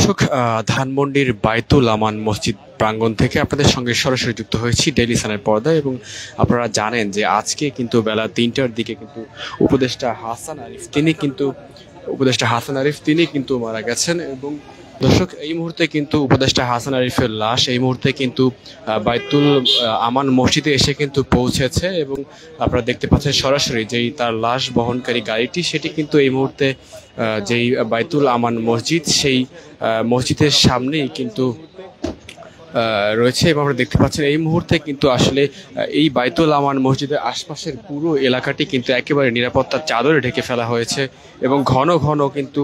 দর্শক, ধানমন্ডির বায়তুল আমান মসজিদ প্রাঙ্গণ থেকে আপনাদের সঙ্গে সরাসরি যুক্ত হয়েছি ডেইলি সানের পর্দায়। এবং আপনারা জানেন যে আজকে কিন্তু বেলা ৩টার দিকে কিন্তু উপদেষ্টা হাসান আরিফ তিনি কিন্তু মারা গেছেন। এবং দর্শক, এই মুহূর্তে কিন্তু উপদেষ্টা হাসান আরিফের লাশ এই মুহূর্তে কিন্তু বায়তুল আমান মসজিদে এসে কিন্তু পৌঁছেছে। এবং আপনারা দেখতে পাচ্ছেন সরাসরি যেই তার লাশ বহনকারী গাড়িটি সেটি কিন্তু এই মুহূর্তে যেই বায়তুল আমান মসজিদ সেই মসজিদের সামনেই কিন্তু রয়েছে। এবং আপনারা দেখতে পাচ্ছেন এই মুহূর্তে কিন্তু আসলে এই বায়তুল আমান মসজিদের আশপাশের পুরো এলাকাটি কিন্তু একেবারে নিরাপত্তার চাদরে ঢেকে ফেলা হয়েছে। এবং ঘন ঘন কিন্তু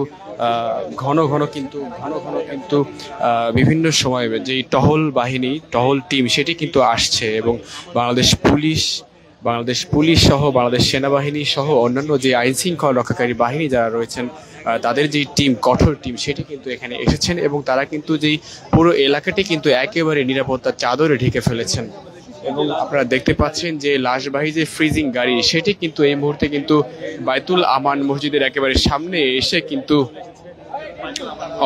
বিভিন্ন সময় যেই টহল টিম সেটি কিন্তু আসছে। এবং বাংলাদেশ পুলিশ সহ বাংলাদেশ সেনাবাহিনী সহ অন্যান্য যে আইন শৃঙ্খলা রক্ষাকারী বাহিনী যারা রয়েছেন তাদের যে কঠোর টিম সেটি কিন্তু এখানে এসেছেন। এবং তারা কিন্তু যেই পুরো এলাকাটি কিন্তু একেবারে নিরাপত্তার চাদরে ঢেকে ফেলেছেন। এবং আপনারা দেখতে পাচ্ছেন যে লাশবাহী যে ফ্রিজিং গাড়ি সেটি কিন্তু এই মুহূর্তে কিন্তু বায়তুল আমান মসজিদের একেবারে সামনে এসে কিন্তু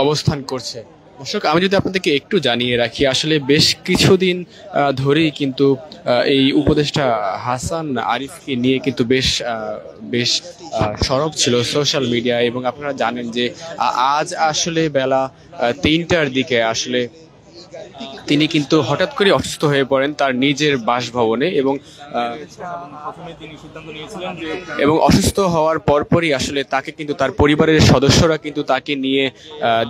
অবস্থান করছে। দর্শক, আমি যদি আপনাদেরকে একটু জানিয়ে রাখি, আসলে বেশ কিছুদিন ধরেই কিন্তু এই উপদেষ্টা হাসান আরিফকে নিয়ে কিন্তু বেশ সরব ছিল সোশ্যাল মিডিয়ায়। এবং আপনারা জানেন যে আজ আসলে বেলা ৩টার দিকে আসলে তিনি কিন্তু হঠাৎ করে অসুস্থ হয়ে পড়েন তার নিজের বাসভবনে। এবং অসুস্থ হওয়ার পরপরই আসলে তাকে কিন্তু তার পরিবারের সদস্যরা কিন্তু তাকে নিয়ে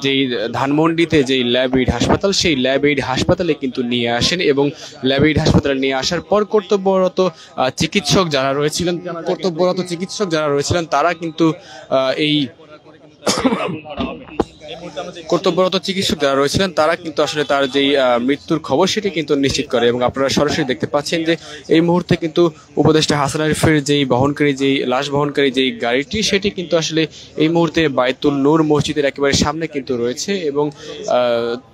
যেই ধানমন্ডিতে যেই ল্যাব এইড হাসপাতাল সেই ল্যাব এইড হাসপাতালে কিন্তু নিয়ে আসেন। এবং ল্যাব এইড হাসপাতালে নিয়ে আসার পর কর্তব্যরত চিকিৎসক যারা রয়েছিলেন তারা কিন্তু আসলে তার যেই মৃত্যুর খবর সেটি কিন্তু নিশ্চিত করে। এবং আপনারা সরাসরি দেখতে পাচ্ছেন যে এই মুহূর্তে কিন্তু উপদেষ্টা হাসান আরিফের লাশ বহনকারী যেই গাড়িটি সেটি কিন্তু আসলে এই মুহূর্তে বায়তুল নূর মসজিদের একেবারে সামনে কিন্তু রয়েছে। এবং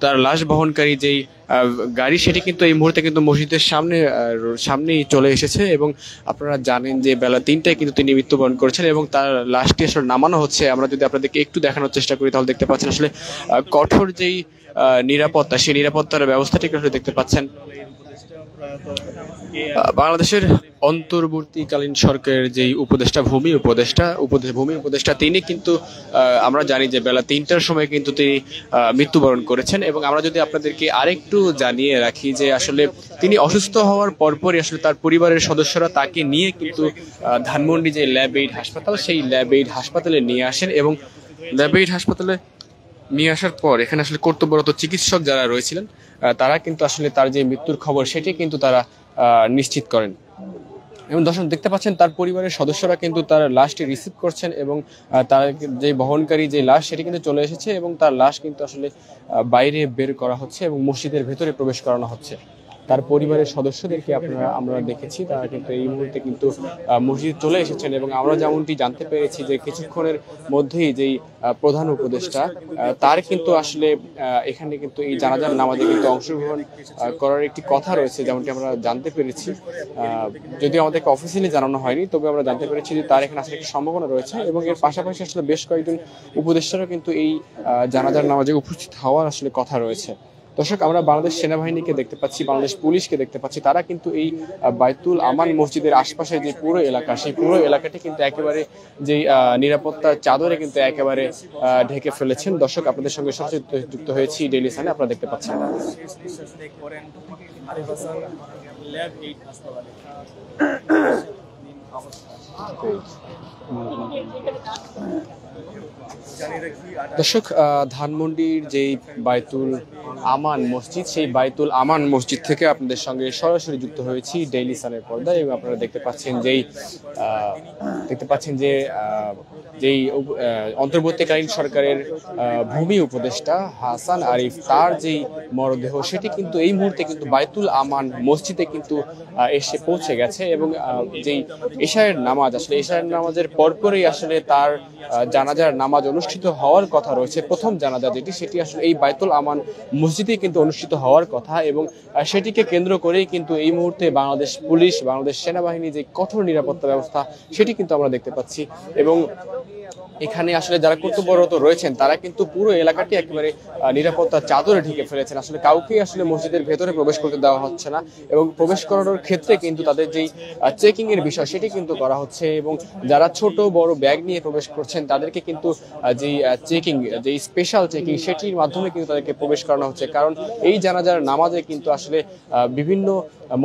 তার লাশ বহনকারী যেই গাড়ি সেটি কিন্তু এই মুহূর্তে কিন্তু মসজিদের সামনেই চলে এসেছে। এবং আপনারা জানেন যে বেলা ৩টায় কিন্তু তিনি মৃত্যুবরণ করেছেন এবং তার লাশটি আসলে নামানো হচ্ছে। আমরা যদি আপনাদেরকে একটু দেখানোর চেষ্টা করি তাহলে দেখতে পাচ্ছেন আসলে কঠোর যেই নিরাপত্তা সেই নিরাপত্তার ব্যবস্থাটি আসলে দেখতে পাচ্ছেন। বাংলাদেশের অন্তর্বর্তীকালীন সরকারের যেই ভূমি উপদেষ্টা তিনি কিন্তু আমরা জানি যে বেলা ৩টার সময় কিন্তু তিনি মৃত্যুবরণ করেছেন। এবং আমরা যদি আপনাদেরকে আরেকটু জানিয়ে রাখি যে আসলে তিনি অসুস্থ হওয়ার পরপরই আসলে তার পরিবারের সদস্যরা তাকে নিয়ে কিন্তু ধানমন্ডি যে ল্যাব এইড হাসপাতাল সেই ল্যাব এইড হাসপাতালে নিয়ে আসেন। এবং ল্যাব এইড হাসপাতালে নিয়ে আসার পর এখানে আসলে কর্তব্যরত চিকিৎসক যারা রয়েছিলেন তারা কিন্তু আসলে তার যে মৃত্যুর খবর সেটি কিন্তু তারা নিশ্চিত করেন। এবং দর্শক দেখতে পাচ্ছেন তার পরিবারের সদস্যরা কিন্তু তার লাশটি রিসিভ করছেন। এবং তার যে বহনকারী যে লাশ সেটি কিন্তু চলে এসেছে এবং তার লাশ কিন্তু আসলে বাইরে বের করা হচ্ছে এবং মসজিদের ভেতরে প্রবেশ করানো হচ্ছে। তার পরিবারের সদস্যদেরকে আমরা দেখেছি তারা কিন্তু এই মুহূর্তে কিন্তু মসজিদ চলে এসেছেন। এবং আমরা যেমনটি জানতে পেরেছি যে কিছুক্ষণের মধ্যেই যেই প্রধান উপদেষ্টা তার কিন্তু আসলে এখানে কিন্তু এই জানাজার নামাজে কিন্তু অংশগ্রহণ করার একটি কথা রয়েছে, যেমনটি আমরা জানতে পেরেছি। যদিও আমাদেরকে অফিসিয়ালি জানানো হয়নি, তবে আমরা জানতে পেরেছি যে তার এখানে আসলে একটি সম্ভাবনা রয়েছে। এবং এর পাশাপাশি আসলে বেশ কয়েকজন উপদেষ্টারও কিন্তু এই জানাজার নামাজে উপস্থিত হওয়ার আসলে কথা রয়েছে। দর্শক, আমরা বাংলাদেশ সেনাবাহিনীকে দেখতে পাচ্ছি, বাংলাদেশ পুলিশকে দেখতে পাচ্ছি, তারা কিন্তু এই বায়তুল আমান মসজিদের আশপাশে যে পুরো এলাকা সেই পুরো এলাকাটি কিন্তু একেবারে যেই নিরাপত্তার চাদরে কিন্তু একেবারে ঢেকে ফেলেছেন। দর্শক, আপনাদের সঙ্গে সরাসরি যুক্ত হয়েছি ডেইলি সানে, আপনারা দেখতে পাচ্ছেন। দর্শক, ধানমন্ডির যেই বায়তুল আমান মসজিদ সেই বায়তুল আমান মসজিদ থেকে আপনাদের সঙ্গে সরাসরি যুক্ত হয়েছি ডেইলি সানের পর্দায়। এবং আপনারা দেখতে পাচ্ছেন যেই অন্তর্বর্তীকালীন সরকারের ভূমি উপদেষ্টা হাসান আরিফ তার যেই মরদেহ সেটি কিন্তু এই মুহূর্তে কিন্তু বায়তুল আমান মসজিদে কিন্তু এসে পৌঁছে গেছে। এবং যেই এশারের নামাজের পরপরই আসলে তার জানাজার নামাজ অনুষ্ঠিত হওয়ার কথা রয়েছে। প্রথম জানাজা যেটি সেটি আসলে এই বায়তুল আমান মসজিদে কিন্তু অনুষ্ঠিত হওয়ার কথা। এবং সেটিকে কেন্দ্র করেই কিন্তু এই মুহূর্তে বাংলাদেশ পুলিশ, বাংলাদেশ সেনাবাহিনী যে কঠোর নিরাপত্তা ব্যবস্থা সেটি কিন্তু আমরা দেখতে পাচ্ছি। এবং এখানে আসলে যারা কর্তব্যরত রয়েছেন তারা কিন্তু পুরো এলাকাটি একেবারে নিরাপত্তার চাদরে ঢেকে ফেলেছেন। আসলে কাউকেই আসলে মসজিদের ভেতরে প্রবেশ করতে দেওয়া হচ্ছে না এবং প্রবেশ করানোর ক্ষেত্রে কিন্তু তাদের যেই চেকিং এর বিষয় সেটি কিন্তু করা হচ্ছে এবং যারা ছোট বড় ব্যাগ নিয়ে প্রবেশ করছেন তাদেরকে কিন্তু যেই চেকিং যেই স্পেশাল চেকিং সেটির মাধ্যমে কিন্তু তাদেরকে প্রবেশ করানো হচ্ছে। কারণ এই জানাজার নামাজে কিন্তু আসলে বিভিন্ন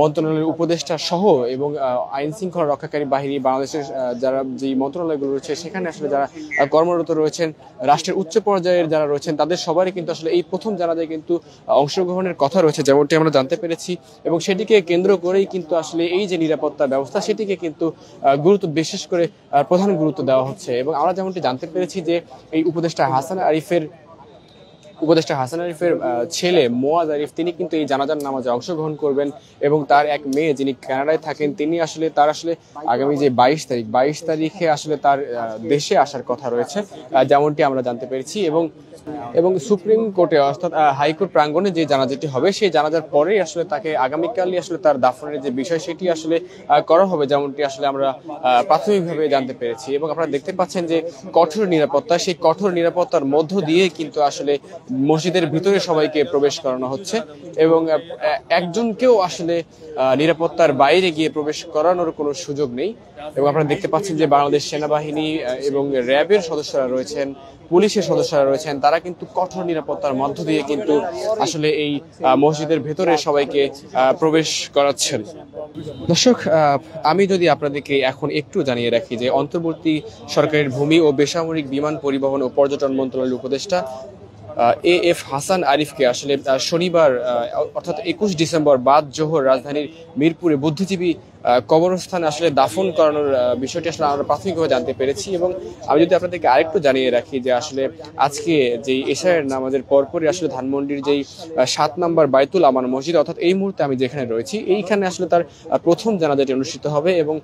মন্ত্রণালয়ের উপদেষ্টা সহ এবং আইন শৃঙ্খলা রক্ষাকারী বাহিনী বাংলাদেশের যারা যে মন্ত্রণালয়গুলো রয়েছে সেখানে আসলে যারা কর্মরত রয়েছেন, রাষ্ট্রের উচ্চ পর্যায়ের যারা রয়েছেন তাদের সবারই কিন্তু আসলে এই প্রথম জানাজায় কিন্তু অংশগ্রহণের কথা রয়েছে যেমনটি আমরা জানতে পেরেছি এবং সেটিকে কেন্দ্র করেই কিন্তু আসলে এই যে নিরাপত্তা ব্যবস্থা সেটিকে কিন্তু গুরুত্ব বিশেষ করে প্রধান গুরুত্ব দেওয়া হচ্ছে। এবং আমরা যেমনটি জানতে পেরেছি যে এই উপদেষ্টা হাসান আরিফের ছেলে মোয়াজ আরিফ তিনি কিন্তু এই জানাজার নামাজে অংশগ্রহণ করবেন এবং তার এক মেয়ে যিনি কানাডায় থাকেন তিনি আসলে আগামী যে 22 তারিখে আসলে তার দেশে আসার কথা রয়েছে যেমনটি আমরা জানতে পেরেছি। এবং সুপ্রিম কোর্টে অর্থাৎ হাইকোর্ট প্রাঙ্গণে যে জানাজাটি হবে সেই জানাজার পরেই আসলে তাকে আগামীকালই আসলে তার দাফনের যে বিষয় সেটি আসলে করা হবে যেমনটি আসলে আমরা প্রাথমিকভাবে জানতে পেরেছি। এবং আপনারা দেখতে পাচ্ছেন যে কঠোর নিরাপত্তা, সেই কঠোর নিরাপত্তার মধ্য দিয়ে কিন্তু আসলে মসজিদের ভিতরে সবাইকে প্রবেশ করানো হচ্ছে এবং একজনকেও আসলে নিরাপত্তার বাইরে গিয়ে প্রবেশ করানোর কোনো সুযোগ নেই। এবং আপনারা দেখতে পাচ্ছেন যে বাংলাদেশ সেনাবাহিনী এবং র্যাবের সদস্যরা রয়েছেন, পুলিশের সদস্যরা রয়েছেন, তারা কিন্তু কঠোর নিরাপত্তার মধ্য দিয়ে কিন্তু আসলে এই মসজিদের ভেতরে সবাইকে প্রবেশ করাচ্ছেন। দর্শক, আমি যদি আপনাদেরকে এখন একটু জানিয়ে রাখি যে অন্তর্বর্তী সরকারের ভূমি ও বেসামরিক বিমান পরিবহন ও পর্যটন মন্ত্রণালয়ের উপদেষ্টা এএফ হাসান আরিফকে আসলে শনিবার অর্থাৎ 21 ডিসেম্বর বাদ জোহর রাজধানীর মিরপুরে বুদ্ধিজীবী কবরস্থানে আসলে দাফন করানোর বিষয়টি আসলে আমরা প্রাথমিকভাবে জানতে পেরেছি। এবং আমি যদি আপনাদেরকে আরেকটু জানিয়ে রাখি যে আসলে আজকে যেই এশারের নামাজের পরপরই আসলে ধানমন্ডির যেই 7 নম্বর বাইতুল আমান মসজিদ অর্থাৎ এই মুহূর্তে আমি যেখানে রয়েছি এইখানে আসলে তার প্রথম জানাজাটি অনুষ্ঠিত হবে এবং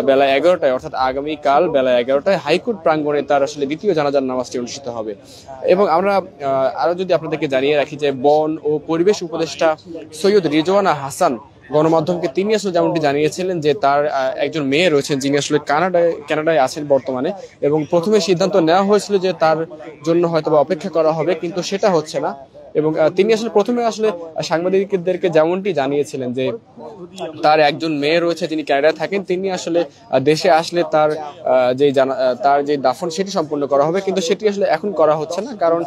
বেলা 11টায় অর্থাৎ আগামীকাল বেলা 11টায় হাইকোর্ট প্রাঙ্গণে তার আসলে দ্বিতীয় জানাজার নামাজটি অনুষ্ঠিত হবে। এবং আমরা আরো যদি আপনাদেরকে জানিয়ে রাখি যে বন ও পরিবেশ উপদেষ্টা সৈয়দ রিজওয়ানা হাসান গণমাধ্যমকে তিনি আসলে যেমনটি জানিয়েছিলেন যে তার একজন মেয়ে রয়েছেন যিনি আসলে কানাডায় আছেন বর্তমানে এবং প্রথমে সিদ্ধান্ত নেওয়া হয়েছিল যে তার জন্য হয়তো অপেক্ষা করা হবে কিন্তু সেটা হচ্ছে না। এবং তিনি আসলে প্রথমে আসলে সাংবাদিকদেরকে যেমনটি জানিয়েছিলেন যে তার একজন মেয়ে রয়েছে যিনি কানাডায় থাকেন, তিনি আসলে দেশে আসলে তার যে দাফন সেটি সম্পূর্ণ করা হবে কিন্তু সেটি আসলে এখন করা হচ্ছে না কারণ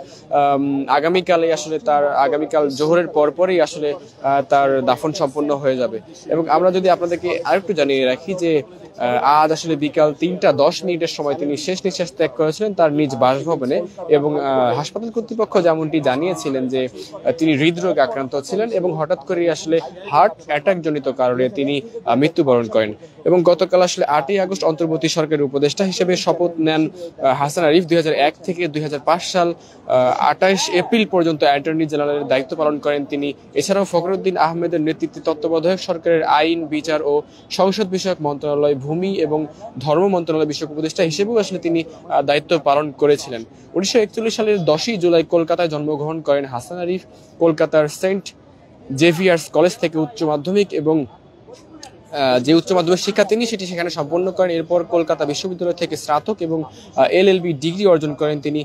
আগামীকাল জোহরের পরপরই আসলে তার দাফন সম্পূর্ণ হয়ে যাবে। এবং আমরা যদি আপনাদেরকে আরেকটু জানিয়ে রাখি যে আজ আসলে বিকাল 3:10 সময় তিনি শেষ নিঃশ্বাস ত্যাগ করেছিলেন তার নিজ বাসভবনে এবং হাসপাতাল কর্তৃপক্ষ যেমনটি জানিয়েছিলেন যে তিনি হৃদরোগে আক্রান্ত ছিলেন এবং হঠাৎ করে আসলে হার্ট অ্যাটাক জনিত কারণে তিনি মৃত্যুবরণ করেন। এবং গতকাল আসলে 8ই আগস্ট অন্তর্বর্তী সরকারের উপদেষ্টা হিসেবে শপথ নেন হাসান আরিফ। 2001 থেকে 2005 সাল 28 এপ্রিল পর্যন্ত অ্যাটর্নি জেনারেলের দায়িত্ব পালন করেন তিনি। এছাড়াও ফখরুদ্দিন আহমেদের নেতৃত্বে তত্ত্বাবধায়ক সরকারের আইন, বিচার ও সংসদ বিষয়ক মন্ত্রণালয়, ভূমি এবং ধর্ম মন্ত্রণালয় বিষয়ক উপদেষ্টা হিসেবেও আসলে তিনি দায়িত্ব পালন করেছিলেন। 1941 সালের 10ই জুলাই কলকাতায় জন্মগ্রহণ করেন হাসান আরিফ। কলকাতার সেন্ট জেভিয়ার্স কলেজ থেকে উচ্চ মাধ্যমিক এবং যে উচ্চ মাধ্যমিক শিক্ষা তিনি সেটি সেখানে সম্পন্ন করেন। এরপর কলকাতা বিশ্ববিদ্যালয় থেকে স্নাতক এবং এলএলবি ডিগ্রি অর্জন করেন তিনি।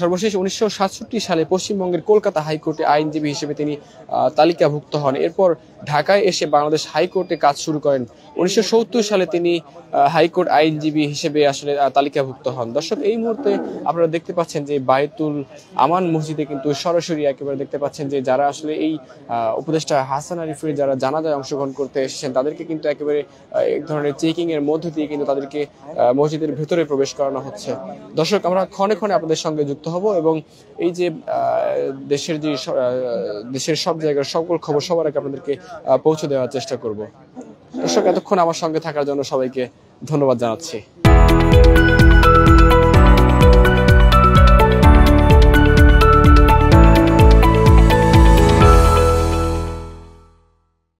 সর্বশেষ 1967 সালে পশ্চিমবঙ্গের কলকাতা হাইকোর্টে আইনজীবী হিসেবে তিনি তালিকাভুক্ত হন। এরপর ঢাকায় এসে বাংলাদেশ হাইকোর্টে কাজ শুরু করেন। 1970 সালে তিনি হাইকোর্ট আইনজীবী হিসেবে আসলে তালিকাভুক্ত হন। দর্শক, এই মুহূর্তে আপনারা দেখতে পাচ্ছেন যে বাইতুল আমান মসজিদে কিন্তু সরাসরি একেবারে দেখতে পাচ্ছেন যে যারা আসলে এই উপদেষ্টা হাসান আরিফের যারা জানাজায় অংশগ্রহণ করতে এসেছেন তাদেরকে কিন্তু একেবারে এক ধরনের চেকিং এর মধ্য দিয়ে কিন্তু তাদেরকে মসজিদের ভেতরে প্রবেশ করানো হচ্ছে। দর্শক, আমরা ক্ষণে ক্ষণে আপনাদের সঙ্গে যুক্ত হব এবং এই যে দেশের সব জায়গার সকল খবর সবার আগে আপনাদেরকে পৌঁছে দেওয়ার চেষ্টা করব। দর্শক, এতক্ষণ আমার সঙ্গে থাকার জন্য সবাইকে ধন্যবাদ জানাচ্ছি।